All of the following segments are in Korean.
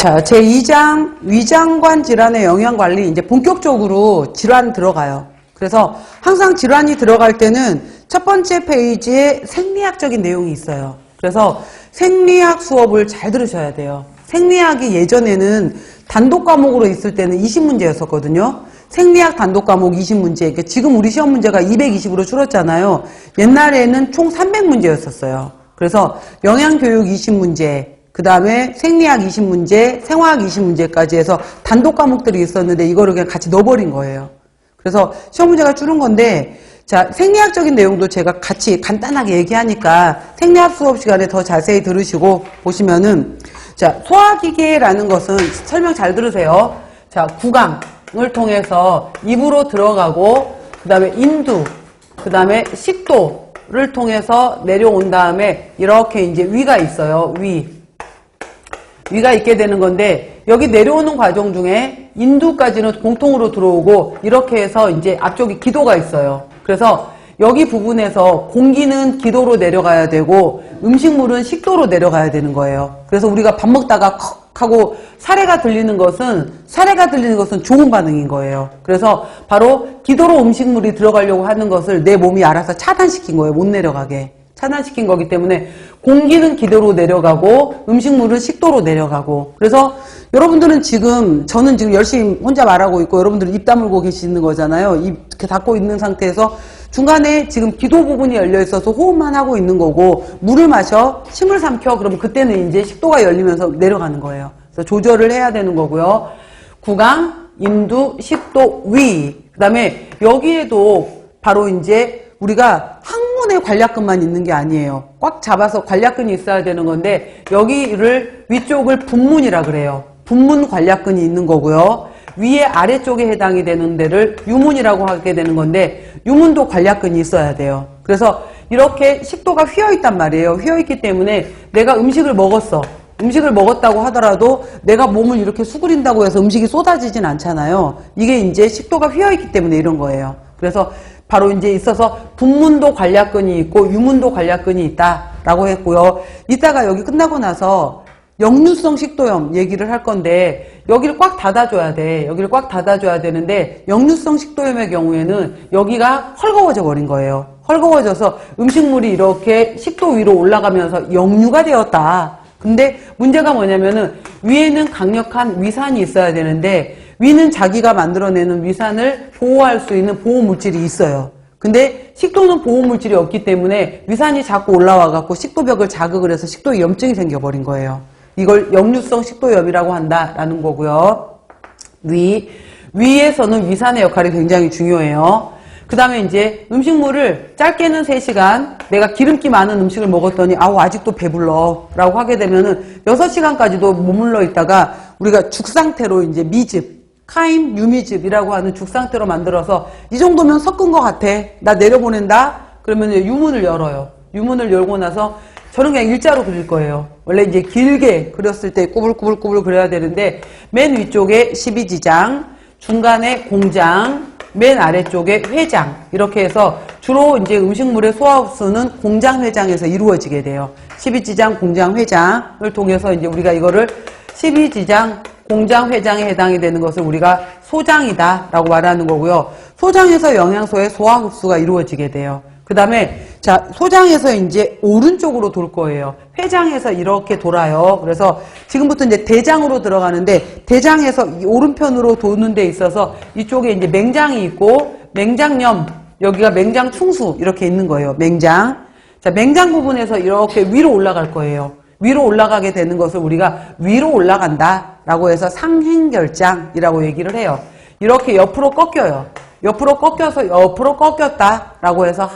자, 제2장 위장관 질환의 영양관리 이제 본격적으로 질환 들어가요. 그래서 항상 질환이 들어갈 때는 첫 번째 페이지에 생리학적인 내용이 있어요. 그래서 생리학 수업을 잘 들으셔야 돼요. 생리학이 예전에는 단독 과목으로 있을 때는 20문제였었거든요. 생리학 단독 과목 20문제. 그러니까 지금 우리 시험 문제가 220으로 줄었잖아요. 옛날에는 총 300문제였었어요. 그래서 영양교육 20문제, 그 다음에 생리학 20문제, 생화학 20문제까지 해서 단독 과목들이 있었는데 이거를 그냥 같이 넣어버린 거예요. 그래서 시험 문제가 줄은 건데, 자, 생리학적인 내용도 제가 같이 간단하게 얘기하니까 생리학 수업 시간에 더 자세히 들으시고 보시면은, 자, 소화기계라는 것은 설명 잘 들으세요. 자, 구강을 통해서 입으로 들어가고, 그 다음에 인두, 그 다음에 식도를 통해서 내려온 다음에 이렇게 이제 위가 있어요. 위가 있게 되는 건데, 여기 내려오는 과정 중에 인두까지는 공통으로 들어오고 이렇게 해서 이제 앞쪽에 기도가 있어요. 그래서 여기 부분에서 공기는 기도로 내려가야 되고 음식물은 식도로 내려가야 되는 거예요. 그래서 우리가 밥 먹다가 컥 하고 사례가 들리는 것은 좋은 반응인 거예요. 그래서 바로 기도로 음식물이 들어가려고 하는 것을 내 몸이 알아서 차단시킨 거예요. 못 내려가게. 차단시킨 거기 때문에 공기는 기도로 내려가고 음식물은 식도로 내려가고, 그래서 여러분들은 저는 지금 열심히 혼자 말하고 있고 여러분들은 입 다물고 계시는 거잖아요. 입 이렇게 닫고 있는 상태에서 중간에 지금 기도 부분이 열려 있어서 호흡만 하고 있는 거고, 물을 마셔, 침을 삼켜, 그러면 그때는 이제 식도가 열리면서 내려가는 거예요. 그래서 조절을 해야 되는 거고요. 구강, 인두, 식도, 위. 그 다음에 여기에도 바로 이제 우리가 항문에 관략근만 있는 게 아니에요. 꽉 잡아서 관략근이 있어야 되는 건데, 여기를 위쪽을 분문이라 그래요. 분문 관략근이 있는 거고요. 위에 아래쪽에 해당이 되는 데를 유문이라고 하게 되는 건데, 유문도 관략근이 있어야 돼요. 그래서 이렇게 식도가 휘어있단 말이에요. 휘어있기 때문에 내가 음식을 먹었어. 음식을 먹었다고 하더라도 내가 몸을 이렇게 수그린다고 해서 음식이 쏟아지진 않잖아요. 이게 이제 식도가 휘어있기 때문에 이런 거예요. 그래서 바로 이제 있어서 분문도 관략근이 있고 유문도 관략근이 있다라고 했고요. 이따가 여기 끝나고 나서 역류성 식도염 얘기를 할 건데, 여기를 꽉 닫아줘야 돼. 여기를 꽉 닫아줘야 되는데, 역류성 식도염의 경우에는 여기가 헐거워져 버린 거예요. 헐거워져서 음식물이 이렇게 식도 위로 올라가면서 역류가 되었다. 근데 문제가 뭐냐면은 위에는 강력한 위산이 있어야 되는데, 위는 자기가 만들어내는 위산을 보호할 수 있는 보호물질이 있어요. 근데 식도는 보호물질이 없기 때문에 위산이 자꾸 올라와 갖고 식도벽을 자극을 해서 식도에 염증이 생겨버린 거예요. 이걸 역류성 식도염이라고 한다라는 거고요. 위에서는 위산의 역할이 굉장히 중요해요. 그 다음에 이제 음식물을 짧게는 3시간, 내가 기름기 많은 음식을 먹었더니 아우 아직도 배불러 라고 하게 되면은 6시간까지도 머물러 있다가 우리가 죽 상태로 이제 미즙, 카임 유미즙이라고 하는 죽 상태로 만들어서 이 정도면 섞은 것 같아, 나 내려보낸다 그러면 유문을 열어요. 유문을 열고 나서 저는 그냥 일자로 그릴 거예요. 원래 이제 길게 그렸을 때 꾸불꾸불꾸불 그려야 되는데, 맨 위쪽에 12지장, 중간에 공장, 맨 아래쪽에 회장, 이렇게 해서 주로 이제 음식물의 소화 흡수는 공장 회장에서 이루어지게 돼요. 12지장 공장 회장을 통해서 이제 우리가 이거를 12지장 공장 회장에 해당이 되는 것을 우리가 소장이다 라고 말하는 거고요. 소장에서 영양소의 소화 흡수가 이루어지게 돼요. 그 다음에 자, 소장에서 이제 오른쪽으로 돌 거예요. 회장에서 이렇게 돌아요. 그래서 지금부터 이제 대장으로 들어가는데, 대장에서 오른편으로 도는 데 있어서 이쪽에 이제 맹장이 있고, 맹장염, 여기가 맹장 충수 이렇게 있는 거예요. 맹장. 자, 맹장 부분에서 이렇게 위로 올라갈 거예요. 위로 올라가게 되는 것을 우리가 위로 올라간다 라고 해서 상행결장이라고 얘기를 해요. 이렇게 옆으로 꺾여요. 옆으로 꺾여서 옆으로 꺾였다 라고 해서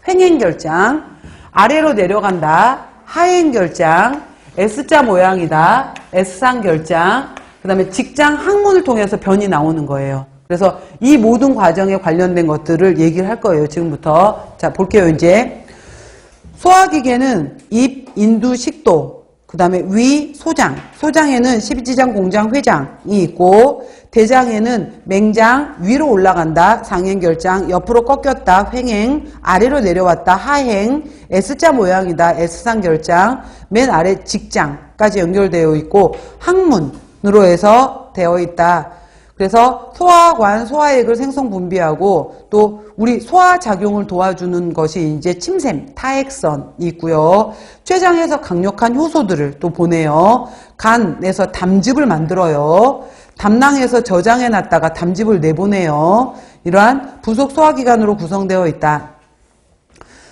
횡행결장, 아래로 내려간다, 하행결장, S자 모양이다, S상결장, 그 다음에 직장 항문을 통해서 변이 나오는 거예요. 그래서 이 모든 과정에 관련된 것들을 얘기를 할 거예요, 지금부터. 자, 볼게요, 이제. 소화기계는 입, 인두, 식도, 그 다음에 위, 소장. 소장에는 12지장, 공장, 회장이 있고, 대장에는 맹장, 위로 올라간다, 상행결장, 옆으로 꺾였다, 횡행, 아래로 내려왔다, 하행, S자 모양이다, S상결장, 맨 아래 직장까지 연결되어 있고, 항문, 기관으로 해서 되어 있다. 그래서 소화관, 소화액을 생성 분비하고 또 우리 소화 작용을 도와주는 것이 이제 침샘, 타액선이 있고요. 췌장에서 강력한 효소들을 또 보내요. 간에서 담즙을 만들어요. 담낭에서 저장해 놨다가 담즙을 내보내요. 이러한 부속 소화기관으로 구성되어 있다.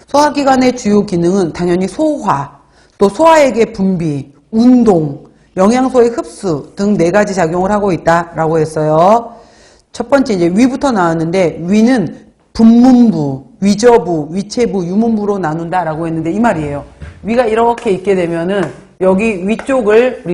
소화기관의 주요 기능은 당연히 소화, 또 소화액의 분비, 운동, 영양소의 흡수 등 4가지 작용을 하고 있다라고 했어요. 첫 번째 이제 위부터 나왔는데 위는 분문부, 위저부, 위체부, 유문부로 나눈다라고 했는데 이 말이에요. 위가 이렇게 있게 되면은 여기 위쪽을